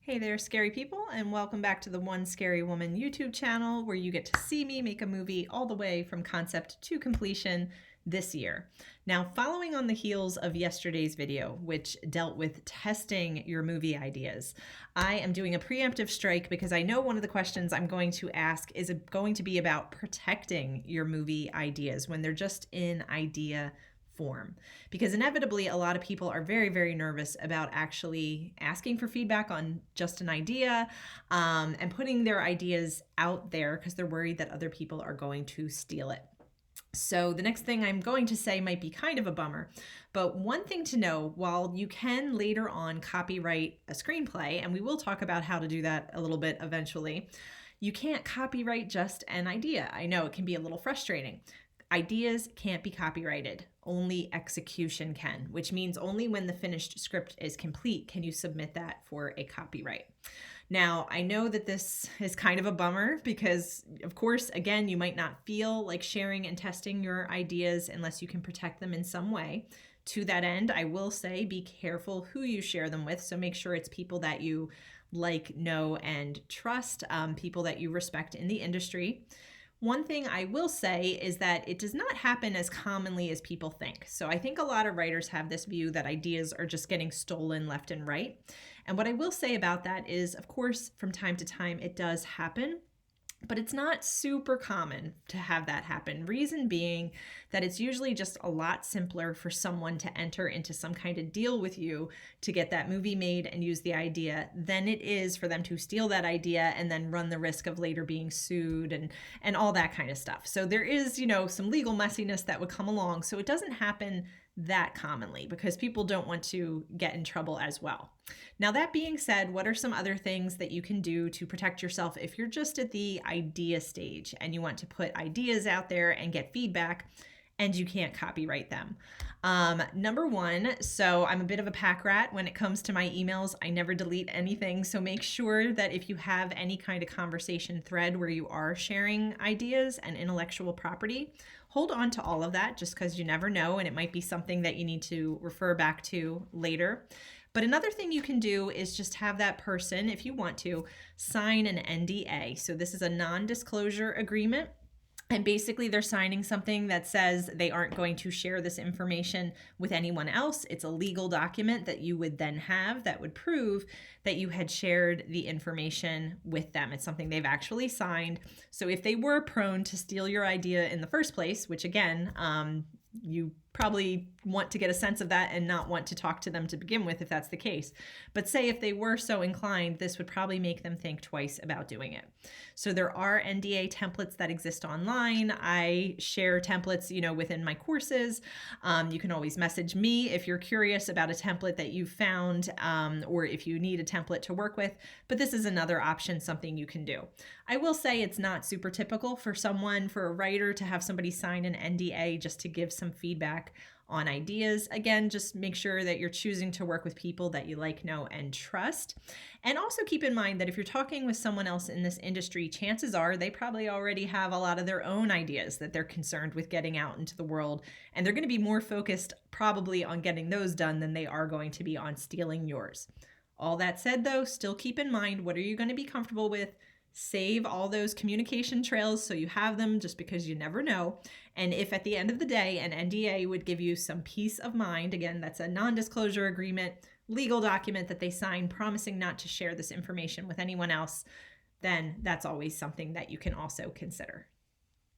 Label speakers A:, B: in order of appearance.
A: Hey there, scary people, and welcome back to the One Scary Woman YouTube channel where you get to see me make a movie all the way from concept to completion this year. Now, following on the heels of yesterday's video, which dealt with testing your movie ideas, I am doing a preemptive strike because I know one of the questions I'm going to ask is going to be about protecting your movie ideas when they're just in idea form, because inevitably a lot of people are very, very nervous about actually asking for feedback on just an idea, and putting their ideas out there because they're worried that other people are going to steal it. So the next thing I'm going to say might be kind of a bummer, but one thing to know, while you can later on copyright a screenplay, and we will talk about how to do that a little bit eventually, you can't copyright just an idea. I know it can be a little frustrating. Ideas can't be copyrighted. Only execution can, which means only when the finished script is complete can you submit that for a copyright. Now, I know that this is kind of a bummer because, of course, again, you might not feel like sharing and testing your ideas unless you can protect them in some way. To that end, I will say be careful who you share them with. So make sure it's people that you like, know, and trust, people that you respect in the industry. One thing I will say is that it does not happen as commonly as people think. So I think a lot of writers have this view that ideas are just getting stolen left and right. And what I will say about that is, of course, from time to time, it does happen. But it's not super common to have that happen. Reason being that it's usually just a lot simpler for someone to enter into some kind of deal with you to get that movie made and use the idea than it is for them to steal that idea and then run the risk of later being sued and all that kind of stuff. So there is, some legal messiness that would come along. So it doesn't happen that commonly because people don't want to get in trouble as well. Now, that being said, what are some other things that you can do to protect yourself if you're just at the idea stage and you want to put ideas out there and get feedback and you can't copyright them? Number one, so I'm a bit of a pack rat when it comes to my emails. I never delete anything. So make sure that if you have any kind of conversation thread where you are sharing ideas and intellectual property, hold on to all of that just because you never know, and it might be something that you need to refer back to later. But another thing you can do is just have that person, if you want to, sign an NDA. So this is a non-disclosure agreement. And basically, they're signing something that says they aren't going to share this information with anyone else. It's a legal document that you would then have that would prove that you had shared the information with them. It's something they've actually signed. So if they were prone to steal your idea in the first place, which again, you probably want to get a sense of that and not want to talk to them to begin with if that's the case. But say if they were so inclined, this would probably make them think twice about doing it. So there are NDA templates that exist online. I share templates, within my courses. You can always message me if you're curious about a template that you've found, or if you need a template to work with. But this is another option, something you can do. I will say it's not super typical for a writer to have somebody sign an NDA just to give some feedback on ideas. Again, just make sure that you're choosing to work with people that you like, know, and trust. And also keep in mind that if you're talking with someone else in this industry, chances are they probably already have a lot of their own ideas that they're concerned with getting out into the world. And they're going to be more focused probably on getting those done than they are going to be on stealing yours. All that said, though, still keep in mind, what are you going to be comfortable with? Save all those communication trails so you have them, just because you never know. And if at the end of the day an NDA would give you some peace of mind, again, that's a non-disclosure agreement, legal document that they sign promising not to share this information with anyone else, then that's always something that you can also consider.